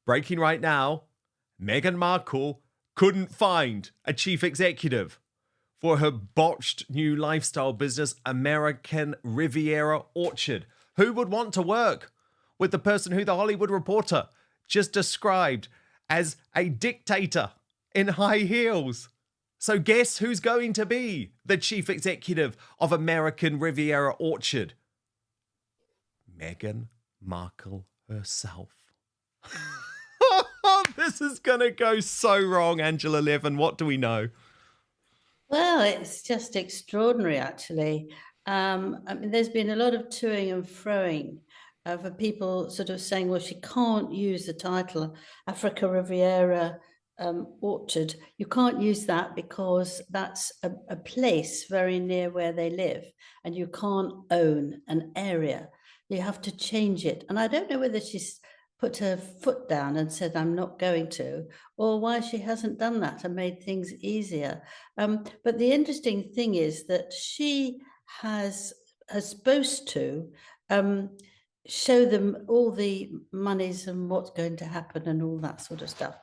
Breaking right now, Meghan Markle couldn't find a chief executive for her botched new lifestyle business, American Riviera Orchard. Who would want to work with the person who the Hollywood Reporter just described as a dictator in high heels? So guess who's going to be the chief executive of American Riviera Orchard? Meghan Markle herself. This is going to go so wrong, Angela Levin. What do we know? Well, it's just extraordinary, actually. I mean, there's been a lot of toing and froing for people sort of saying, well, she can't use the title Africa Riviera Orchard. You can't use that because that's a place very near where they live, and you can't own an area. You have to change it. And I don't know whether she's put her foot down and said, I'm not going to, or why she hasn't done that and made things easier. But the interesting thing is that she has supposed to show them all the monies and what's going to happen and all that sort of stuff.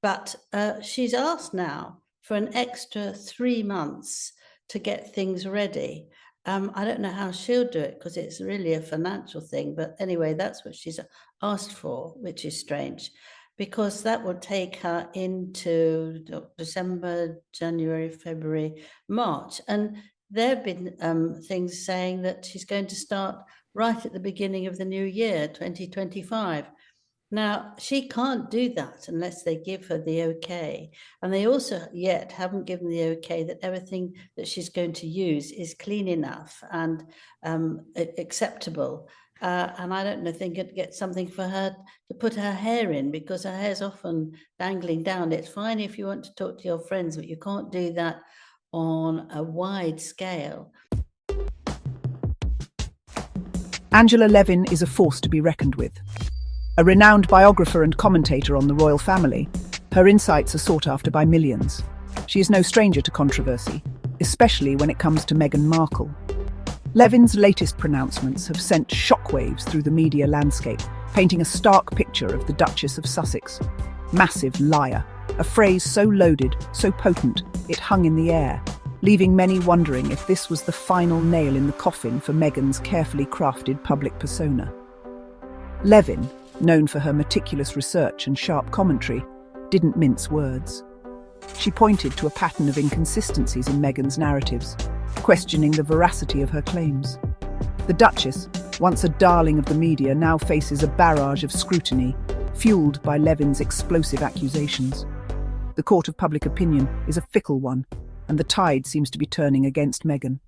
But she's asked now for an extra 3 months to get things ready. I don't know how she'll do it because it's really a financial thing. But anyway, that's what she's asked for, which is strange, because that will take her into December, January, February, March. And there have been things saying that she's going to start right at the beginning of the new year, 2025. Now, she can't do that unless they give her the okay. And they also yet haven't given the okay that everything that she's going to use is clean enough and acceptable. And I don't know, think it'd get something for her to put her hair in, because her hair's often dangling down. It's fine if you want to talk to your friends, but you can't do that on a wide scale. Angela Levin is a force to be reckoned with. A renowned biographer and commentator on the royal family, her insights are sought after by millions. She is no stranger to controversy, especially when it comes to Meghan Markle. Levin's latest pronouncements have sent shockwaves through the media landscape, painting a stark picture of the Duchess of Sussex. Massive liar, a phrase so loaded, so potent, it hung in the air, leaving many wondering if this was the final nail in the coffin for Meghan's carefully crafted public persona. Levin, known for her meticulous research and sharp commentary, didn't mince words. She pointed to a pattern of inconsistencies in Meghan's narratives, questioning the veracity of her claims. The Duchess, once a darling of the media, now faces a barrage of scrutiny, fueled by Levin's explosive accusations. The court of public opinion is a fickle one, and the tide seems to be turning against Meghan.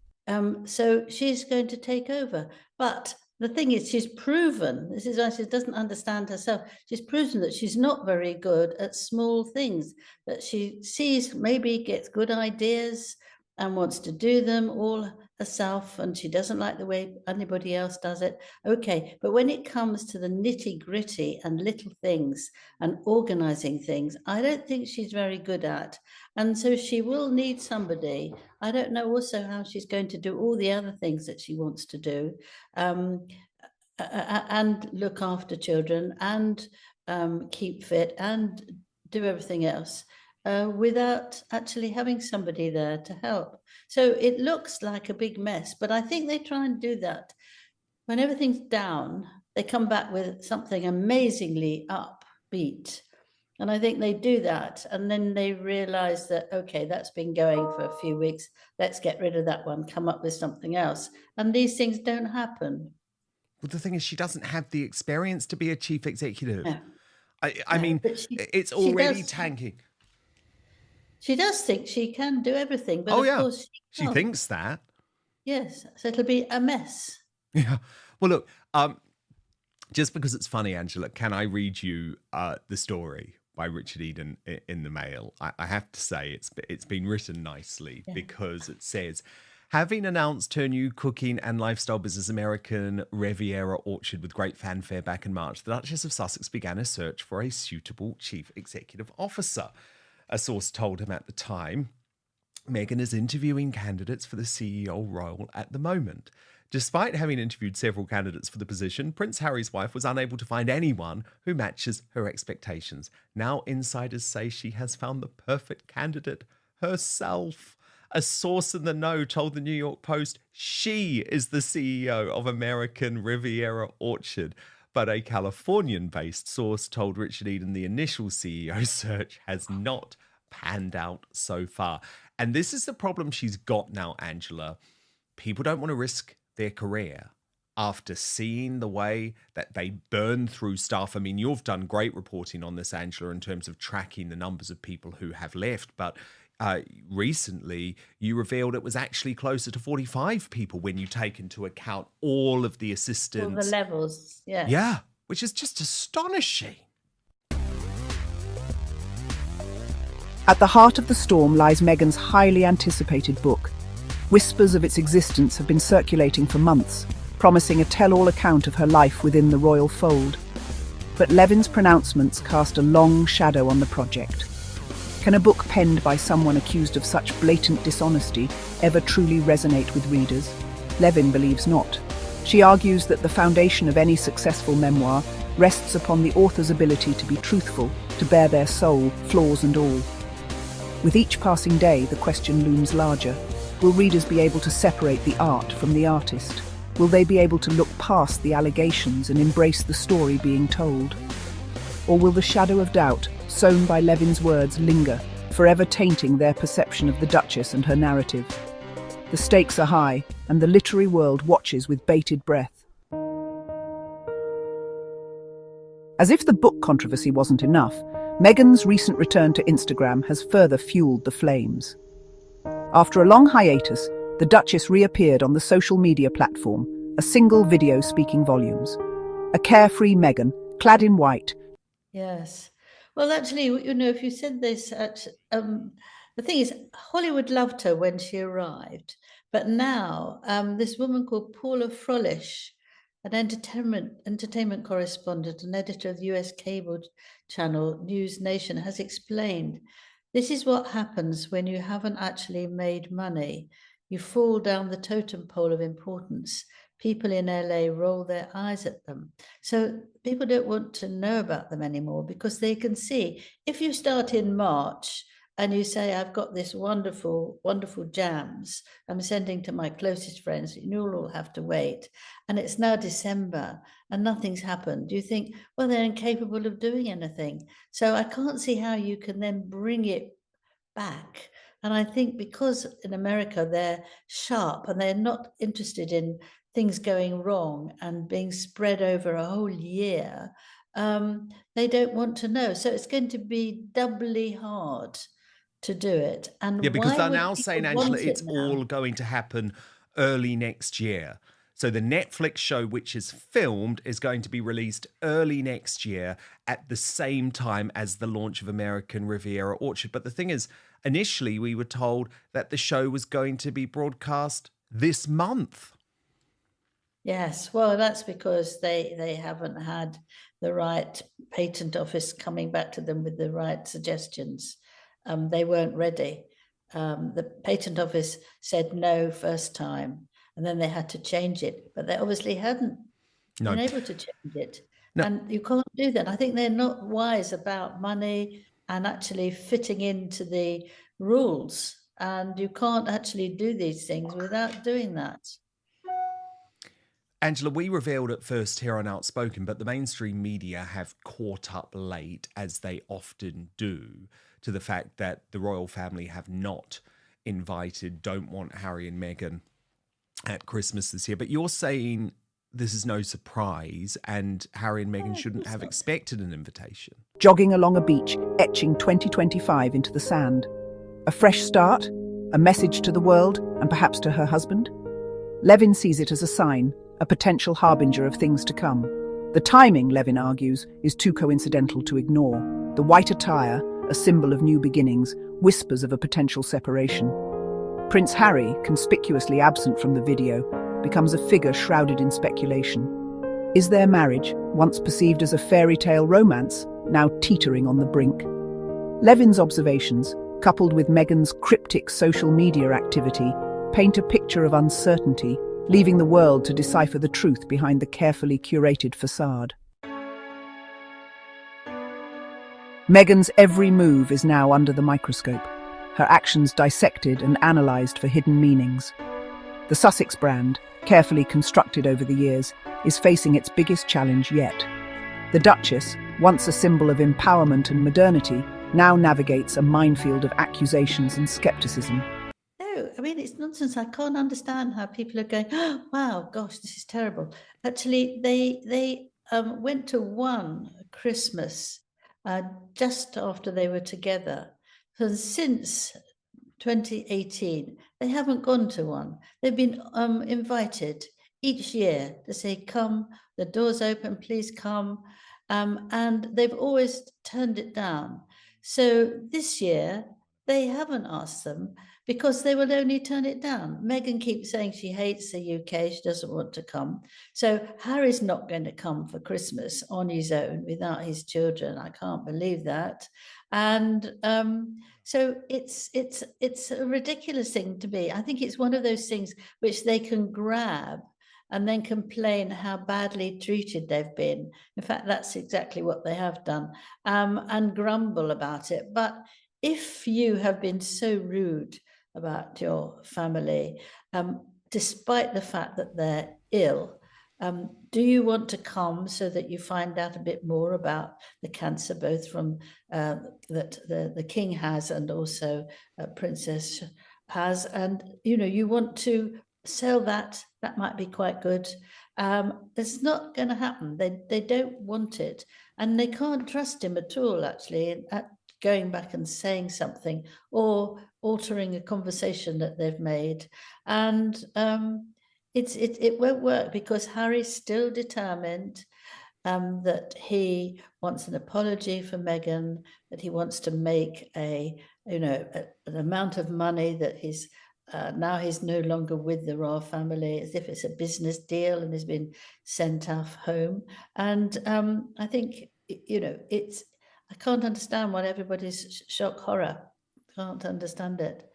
So she's going to take over. But the thing is, she's proven, this is why she doesn't understand herself, she's proven that she's not very good at small things, that she sees, maybe gets good ideas and wants to do them all herself, and she doesn't like the way anybody else does it. Okay, but when it comes to the nitty-gritty and little things and organizing things, I don't think she's very good at. And so she will need somebody. I don't know also how she's going to do all the other things that she wants to do, and look after children and keep fit and do everything else without actually having somebody there to help. So it looks like a big mess, but I think they try and do that. When everything's down, they come back with something amazingly upbeat. And I think they do that. And then they realize that, okay, that's been going for a few weeks. Let's get rid of that one, come up with something else. And these things don't happen. Well, the thing is, she doesn't have the experience to be a chief executive. No. I mean, it's already tanking. She does think she can do everything, but of course she thinks that. Yes, so it'll be a mess. Yeah. Well, look, just because it's funny, Angela, can I read you the story by Richard Eden in the Mail? I have to say it's been written nicely because it says, having announced her new cooking and lifestyle business, American Riviera Orchard, with great fanfare back in March, the Duchess of Sussex began a search for a suitable chief executive officer. A source told him at the time Meghan is interviewing candidates for the CEO role at the moment. Despite having interviewed several candidates for the position, Prince Harry's wife was unable to find anyone who matches her expectations. Now insiders say she has found the perfect candidate herself. A source in the know told the New York Post she is the CEO of American Riviera Orchard. But a Californian-based source told Richard Eden the initial CEO search has not panned out so far. And this is the problem she's got now, Angela. People don't want to risk their career after seeing the way that they burn through stuff. I mean, you've done great reporting on this, Angela, in terms of tracking the numbers of people who have left. But recently, you revealed it was actually closer to 45 people when you take into account all of the assistants. All the levels, yes. Yeah, which is just astonishing. At the heart of the storm lies Meghan's highly anticipated book. Whispers of its existence have been circulating for months, promising a tell-all account of her life within the royal fold. But Levin's pronouncements cast a long shadow on the project. Can a book penned by someone accused of such blatant dishonesty ever truly resonate with readers? Levin believes not. She argues that the foundation of any successful memoir rests upon the author's ability to be truthful, to bare their soul, flaws and all. With each passing day, the question looms larger. Will readers be able to separate the art from the artist? Will they be able to look past the allegations and embrace the story being told? Or will the shadow of doubt, sown by Levin's words, linger, forever tainting their perception of the Duchess and her narrative? The stakes are high, and the literary world watches with bated breath. As if the book controversy wasn't enough, Meghan's recent return to Instagram has further fueled the flames. After a long hiatus, the Duchess reappeared on the social media platform, a single video speaking volumes. A carefree Meghan, clad in white. Yes. Well, actually, if you said this, the thing is, Hollywood loved her when she arrived, but now this woman called Paula Frolish, an entertainment correspondent and editor of the US cable channel News Nation, has explained this is what happens when you haven't actually made money. You fall down the totem pole of importance. People in LA roll their eyes at them. So people don't want to know about them anymore because they can see if you start in March and you say, I've got this wonderful, wonderful jams I'm sending to my closest friends, you'll all have to wait. And it's now December and nothing's happened. You think, well, they're incapable of doing anything. So I can't see how you can then bring it back. And I think because in America, they're sharp and they're not interested in things going wrong and being spread over a whole year, they don't want to know. So it's going to be doubly hard to do it. And yeah, because why they're would now people saying, want Angela, it it's now? all going to happen early next year. So the Netflix show, which is filmed, is going to be released early next year at the same time as the launch of American Riviera Orchard. But the thing is, initially we were told that the show was going to be broadcast this month. Yes, well, that's because they haven't had the right patent office coming back to them with the right suggestions. They weren't ready. The patent office said no first time, and then they had to change it, but they obviously hadn't been able to change it. No. And you can't do that. I think they're not wise about money and actually fitting into the rules. And you can't actually do these things without doing that. Angela, we revealed at first here on Outspoken, but the mainstream media have caught up late, as they often do, to the fact that the royal family have not don't want Harry and Meghan at Christmas this year. But you're saying this is no surprise and Harry and Meghan shouldn't have expected an invitation. Jogging along a beach, etching 2025 into the sand. A fresh start, a message to the world, and perhaps to her husband? Levin sees it as a sign, a potential harbinger of things to come. The timing, Levin argues, is too coincidental to ignore. The white attire, a symbol of new beginnings, whispers of a potential separation. Prince Harry, conspicuously absent from the video, becomes a figure shrouded in speculation. Is their marriage, once perceived as a fairy tale romance, now teetering on the brink? Levin's observations, coupled with Meghan's cryptic social media activity, paint a picture of uncertainty, leaving the world to decipher the truth behind the carefully curated facade. Meghan's every move is now under the microscope, her actions dissected and analysed for hidden meanings. The Sussex brand, carefully constructed over the years, is facing its biggest challenge yet. The Duchess, once a symbol of empowerment and modernity, now navigates a minefield of accusations and scepticism. No, I mean, it's nonsense. I can't understand how people are going, oh, wow, gosh, this is terrible. Actually, they went to one Christmas just after they were together. So since 2018, they haven't gone to one. They've been invited each year to say, come, the door's open, please come. And they've always turned it down. So this year, they haven't asked them because they will only turn it down. Meghan keeps saying she hates the UK, she doesn't want to come. So Harry's not going to come for Christmas on his own without his children. I can't believe that. And so it's a ridiculous thing to be. I think it's one of those things which they can grab and then complain how badly treated they've been. In fact, that's exactly what they have done, and grumble about it. But if you have been so rude about your family, despite the fact that they're ill, do you want to come so that you find out a bit more about the cancer, both from that the king has and also Princess has, and you want to sell that might be quite good. It's not going to happen. They don't want it, and they can't trust him at all, actually, at going back and saying something or altering a conversation that they've made. And it won't work because Harry's still determined that he wants an apology for Meghan, that he wants to make an amount of money that he's now he's no longer with the royal family, as if it's a business deal, and has been sent off home. And I think I can't understand what everybody's shock horror. Can't understand it.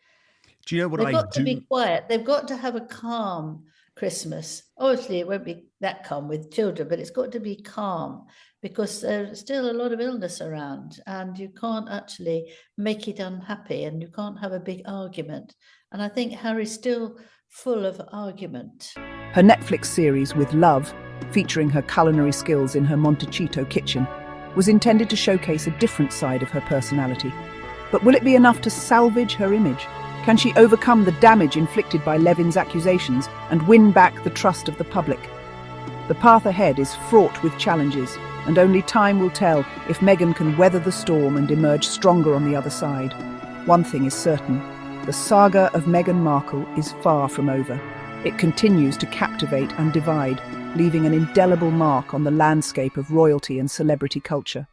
Do you know what They've I got do? to be quiet. They've got to have a calm Christmas. Obviously, it won't be that calm with children, but it's got to be calm because there's still a lot of illness around, and you can't actually make it unhappy, and you can't have a big argument. And I think Harry's still full of argument. Her Netflix series With Love, featuring her culinary skills in her Montecito kitchen, was intended to showcase a different side of her personality. But will it be enough to salvage her image? Can she overcome the damage inflicted by Levin's accusations and win back the trust of the public? The path ahead is fraught with challenges, and only time will tell if Meghan can weather the storm and emerge stronger on the other side. One thing is certain: the saga of Meghan Markle is far from over. It continues to captivate and divide, leaving an indelible mark on the landscape of royalty and celebrity culture.